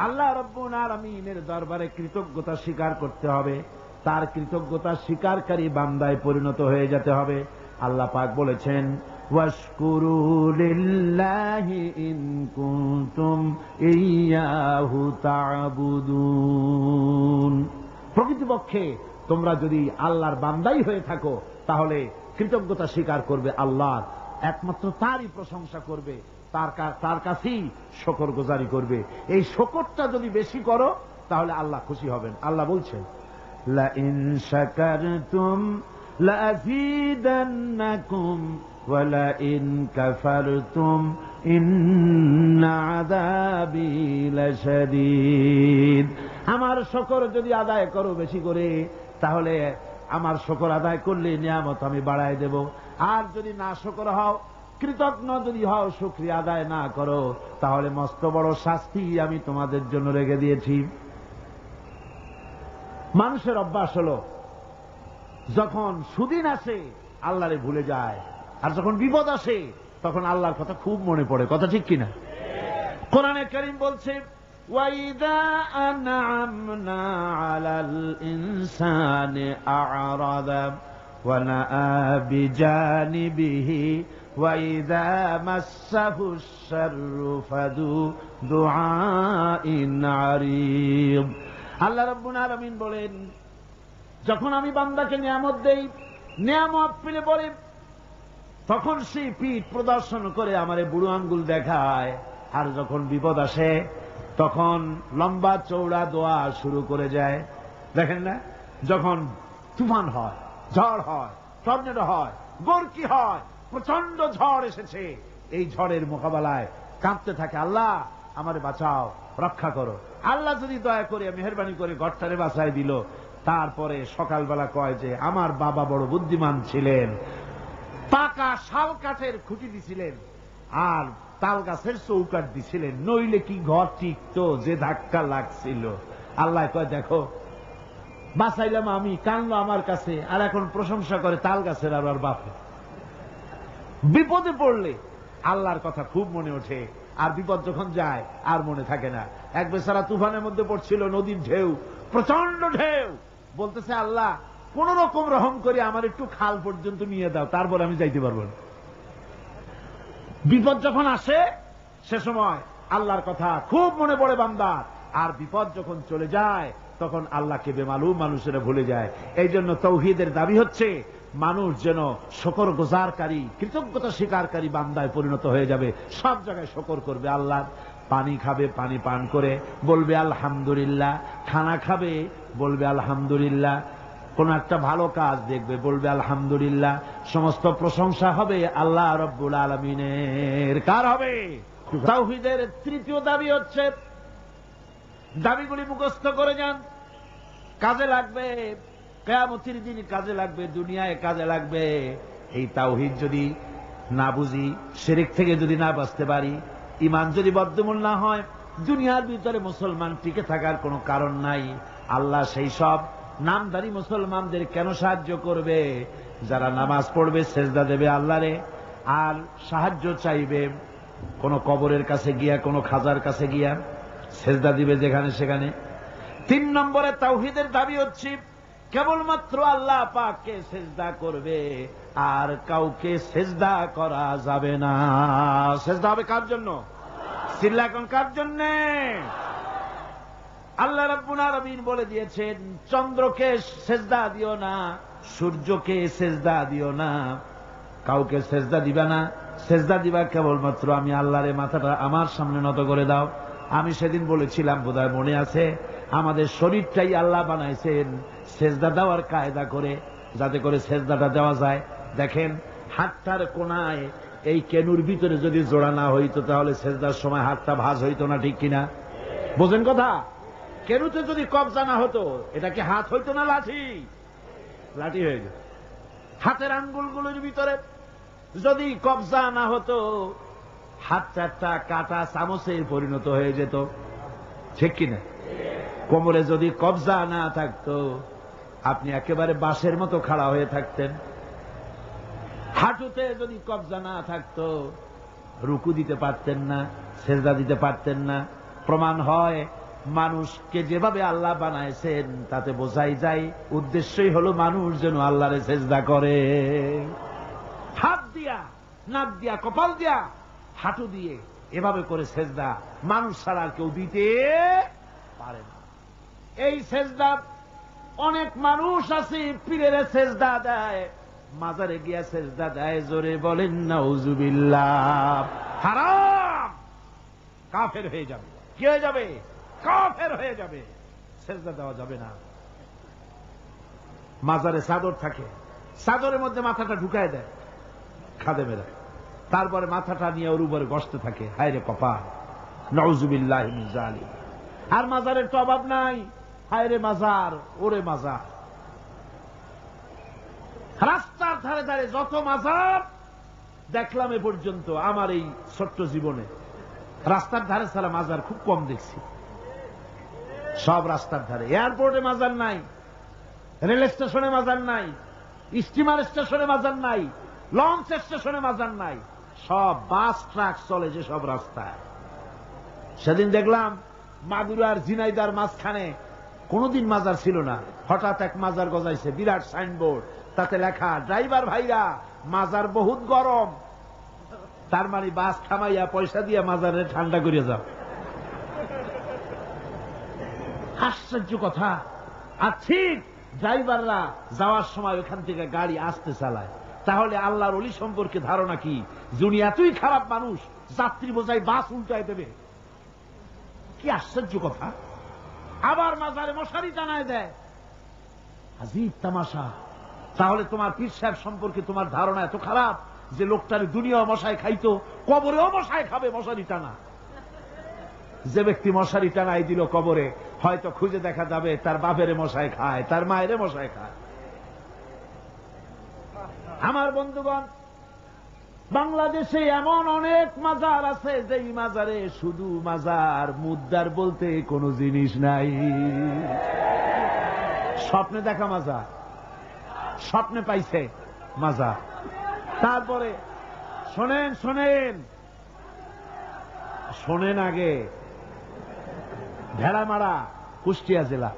আল্লাহ রাব্বুল আলামিনের দরবারে কৃতজ্ঞতা স্বীকার করতে হবে, তার কৃতজ্ঞতা স্বীকারকারী বান্দায় পরিণত হয়ে যেতে হবে। আল্লাহ পাক বলেছেন, ওয়াশকুরু লিল্লাহি ইন কুনতুম ইয়্যাহু তা'বুদুন। প্রকৃতপক্ষে তোমরা যদি আল্লাহর বান্দাই হয়ে থাকো তাহলে কৃতজ্ঞতা স্বীকার করবে, আল্লাহর একমাত্র তারই প্রশংসা করবে, তার কাছেই শকরগুজারি করবে। এই শকরটা যদি বেশি করো তাহলে আল্লাহ খুশি হবেন। আল্লাহ বলছেন, লা ইন শাকারতুম লাযীদান্নাকুম ওয়া লা ইন কাফারতুম ইন্না আযাবী লাশাদীদ। আমার শকর যদি আদায় করো বেশি করে, তাহলে আমার শকর আদায় করলে নিয়ামত আমি বাড়ায় দেব। আর যদি না শকর হও, কৃতজ্ঞ যদি হও, শুকরিয়া আদায় না করো, তাহলে মস্ত বড় শাস্তি আমি তোমাদের জন্য রেখে দিয়েছি। মানুষের অভ্যাস হলো যখন সুদিন আসে আল্লাহরে ভুলে যায়, আর যখন বিপদ আসে তখন আল্লাহর কথা খুব মনে পড়ে। কথা ঠিক কিনা? কোরআনে কারীম বলছে, ওয়াইদা আনআমনা আলাল ইনসানি আ'রাদা ওয়া নাআ বিজানিবিহি ওয়াইদা মাসসাহুশ শাররু ফাযু দুআইন আরিদ। আল্লাহ রাব্বুল আলামিন বলেন, যখন আমি বান্দাকে নিয়ামত দেই, নিয়ামত পেলে পরে তখন সে পিঠ প্রদর্শন করে আমারে বুড়ো আঙ্গুল দেখায়, আর যখন বিপদ আসে তখন লম্বা চৌড়া দোয়া শুরু করে যায়। দেখেন না, যখন তুফান হয়, ঝড় হয়, টর্নেডো হয়, গর্কি হয়, প্রচন্ড ঝড় এসেছে, এই ঝড়ের মোকাবেলায় কাঁদতে থাকে, আল্লাহ আমারে বাঁচাও, রক্ষা করো। আল্লাহ যদি দয়া করে মেহেরবানি করে ঘরটারে বাঁচায় দিল, তারপরে সকালবেলা কয় যে আমার বাবা বড় বুদ্ধিমান ছিলেন, পাকা শাল কাঠের খুঁটি দিছিলেন আর তাল গাছের চৌকাঠ দিছিলেন, নইলে কি ঘর টিকতো, যে ধাক্কা লাগছিল। আল্লাহ কয় দেখো বাঁচাইলাম আমি, কানলো আমার কাছে, আর এখন প্রশংসা করে তাল গাছের আর বাপে। বিপদে পড়লে আল্লাহর কথা খুব মনে ওঠে, আর বিপদ যখন যায় আর মনে থাকে না। এক বেচারা তুফানের মধ্যে পড়ছিল, নদীর ঢেউ, প্রচন্ড ঢেউ, বলতেছে আল্লাহ কোন রকম রহম করে আমার একটু খাল পর্যন্ত নিয়ে দাও, তারপর আমি যাইতে পারবো না। বিপদ যখন আসে সে সময় আল্লাহর কথা খুব মনে পড়ে বান্দার, আর বিপদ যখন চলে যায় তখন আল্লাহকে বেমালুম মানুষেরা ভুলে যায়। এই জন্য তাওহীদের দাবি হচ্ছে মানুষ যেন শকর গুজারকারী, কৃতজ্ঞতা স্বীকারকারী বান্দায় পরিণত হয়ে যাবে, সব জায়গায় শকর করবে আল্লাহ। পানি খাবে, পানি পান করে বলবে আলহামদুলিল্লাহ, খানা খাবে বলবে আলহামদুলিল্লাহ, কোন একটা ভালো কাজ দেখবে বলবে আলহামদুলিল্লাহ। সমস্ত প্রশংসা হবে আল্লাহ রাব্বুল আলামিনের। কার হবে? তাওহীদের তৃতীয় দাবি হচ্ছে, দাবিগুলি মুখস্থ করে যান, কাজে লাগবে, কিয়ামতের দিন কাজে লাগবে, দুনিয়ায় কাজে লাগবে। এই তাওহীদ যদি না বুঝি, শিরক থেকে যদি না বাঁচতে পারি, ঈমান যদি বদ্ধমূল না হয়, দুনিয়ার ভিতরে মুসলমান টিকে থাকার কোনো কারণ নাই। আল্লাহ সেই সব নামধারী মুসলমানদের কেন সাহায্য করবে যারা নামাজ পড়বে, সেজদা দেবে আল্লাহরে, আর সাহায্য চাইবে কোন কবরের কাছে গিয়া, কোন খাজার কাছে গিয়া সেজদা দিবে যেখানে সেখানে। 3 নম্বরে তাওহীদের দাবি হচ্ছে কেবলমাত্র আল্লাহ পাককে সেজদা করবে, আর কাউকে সেজদা করা যাবে না। সেজদা হবে কার জন্য? চিল্লা এখন কার জন্য? আল্লাহ রাব্বুল আলামিন বলে দিয়েছেন, চন্দ্রকে সেজদা দিও না, সূর্যকে সেজদা দিও না, কাউকে সেজদা দিবা না। সেজদা দিবা কেবলমাত্র আমি আল্লাহরে, মাথাটা আমার সামনে নত করে দাও। আমি সেদিন বলেছিলাম, বোধহয় মনে আছে, আমাদের শরীরটাই আল্লাহ বানাইছেন সেজদা দেওয়ার কায়দা করে, যাতে করে সেজদাটা দেওয়া যায়। দেখেন হাতটার কোনায় এই কেনুর ভিতরে যদি জোড়া না হইতো তাহলে সেজদার সময় হাতটা ভাঁজ হইতো না, ঠিক কিনা? বোঝেন কথা? কেনুতে যদি কবজা না হতো এটা কি হাত হইতো না লাঠি? লাঠি হয়ে যেত। হাতের আঙ্গুলগুলোর ভিতরে যদি কবজা না হতো হাত চারটা কাটা চামচে পরিণত হয়ে যেত, ঠিক কিনা? কোমরে যদি কবজা না থাকতো আপনি একেবারে বাঁশের মতো খাড়া হয়ে থাকতেন। হাঁটুতে যদি কবজা না থাকতো রুকু দিতে পারতেন না, সেজদা দিতে পারতেন না। প্রমাণ হয় মানুষকে যেভাবে আল্লাহ বানাইছেন তাতে বোঝাই যায় উদ্দেশ্যই হলো মানুষ যেন আল্লাহরে সেজদা করে। হাত দিয়া, নাক দিয়া, কপাল দিয়া, হাঁটু দিয়ে এভাবে করে সেজদা মানুষ ছাড়া আর কেউ দিতে পারে না। এই সেজদা অনেক মানুষ আছে পীরের সেজদা দেয়, মাজারে গিয়া সেজদা দেয়, জোরে বলেন নাউজুবিল্লাহ। হারাম, কাফের হয়ে যাবে। কি হয়ে যাবে? কাফের হয়ে যাবে। সেজদা দেওয়া যাবে না। মাজারে চাদর থাকে, চাদরের মধ্যে মাথাটা ঢুকায় দেয় খাদেমেরা, তারপরে মাথাটা নিয়ে ওর উপরে বসতে থাকে। হায় রে কপাল, নাউজুবিল্লাহি মিন যালিক। আর মাজারের তো অভাব নাই। হায় রে মাজার, ওরে মাজার। রাস্তার ধারে ধারে যত মাজার দেখলাম এ পর্যন্ত আমার এই ছোট্ট জীবনে, রাস্তার ধারে ছাড়া মাজার খুব কম দেখছি। সব রাস্তার ধারে। এয়ারপোর্টে মাজার নাই, রেল স্টেশনে মাজার নাই, স্টিমার স্টেশনে মাজার নাই, লঞ্চ স্টেশনে মাজার নাই, সব বাস ট্রাক চলে যে সব রাস্তায়। সেদিন দেখলাম মাগুরার ঝিনাইদার মাঝখানে কোনদিন মাজার ছিল না, হঠাৎ এক মাজার গজাইছে, বিরাট সাইনবোর্ড, তাতে লেখা ড্রাইভার ভাইরা মাজার বহুত গরম। তার মানে বাস থামাইয়া পয়সা দিয়ে মাজারে ঠান্ডা করিয়া যাও। আশ্চর্য কথা। আর ঠিক ড্রাইভাররা যাওয়ার সময় ওখান থেকে গাড়ি আসতে চালায়। তাহলে আল্লাহর ওলি সম্পর্কে ধারণা কি? যিনি এতই খারাপ মানুষ, যাত্রী বোঝাই বাস উল্টায় দেবে। কি আশ্চর্য কথা। আবার মাজারে মশারি টানায় দেয়। আজীব তামাশা। তাহলে তোমার পীর সাহেব সম্পর্কে তোমার ধারণা এত খারাপ যে লোকটার দুনিয়াও মশায় খাইতো, কবরেও মশায় খাবে মশারি টানা। যে ব্যক্তি মশারি টানাই দিল কবরে, হয়তো খুঁজে দেখা যাবে তার বাপেরে মশায় খায়, তার মায়েরে মশায় খায়। আমার বন্ধুগণ, বাংলাদেশে এমন অনেক মাজার আছে যেই মাজারে শুধু মাজার, মুদ্দার বলতে কোনো জিনিস নাই। স্বপ্নে দেখা মাজার, স্বপ্নে পাইছে মাজার। তারপরে শোনেন শোনেন শোনেন আগে, ভেড়ামারা কুষ্টিয়া জেলা,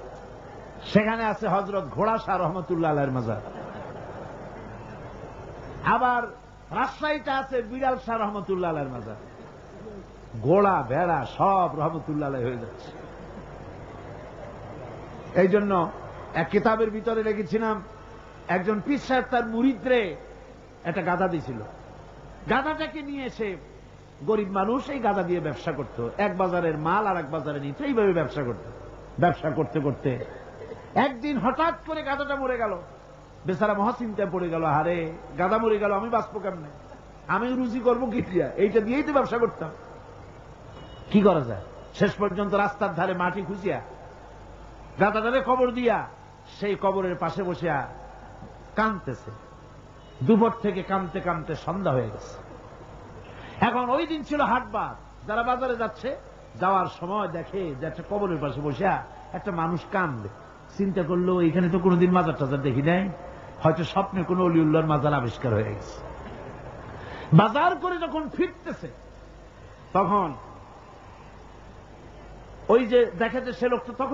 সেখানে আছে হযরত ঘোড়া শাহ রহমতুল্লাহ আলাইহির মাজার। আবার রাজশাহীতে আছে বিড়াল শাহ রহমতুল্লাহ আলাইহির মাজার। ঘোড়া ভেড়া সব রহমতুল্লাহ আলাইহি হয়ে যাচ্ছে। এই জন্য এক কিতাবের ভিতরে লিখেছিলাম, একজন পীর সাহেব তার মুরিদরে একটা গাধা দিয়েছিল। গাধাটাকে নিয়ে এসে গরিব মানুষ এই গাধা দিয়ে ব্যবসা করত, এক বাজারের মাল আর এক বাজারে নিত, এইভাবে ব্যবসা করত। ব্যবসা করতে করতে একদিন হঠাৎ করে গাধাটা মরে গেল। বেচারা মহাচিন্তায় পড়ে গেল, হারে গাধা মরে গেল, আমি বাঁচবো কেমনে, আমি রুজি করবো কি দিয়া, এইটা দিয়েই তো ব্যবসা করতাম, কি করা যায়। শেষ পর্যন্ত রাস্তার ধারে মাটি খুঁজিয়া গাধাটারে কবর দিয়া সেই কবরের পাশে বসিয়া কাঁদতেছে। দুপুর থেকে কাঁদতে কাঁদতে সন্ধ্যা হয়ে গেছে। এখন ওই দিন ছিল হাটবার, যারা বাজারে যাচ্ছে, যাওয়ার সময় দেখে যে একটা কবরের পাশে বসিয়া একটা মানুষ কাঁদবে। চিন্তা করলো এখানে তো কোনোদিন মাজার টাজার দেখি নাই, হয়তো স্বপ্নে কোন অলিউল্লাহর মাজার আবিষ্কার হয়ে গেছে। বাজার করে যখন ফিরতেছে তখন ওই যে দেখে যে সে লোকটা তখন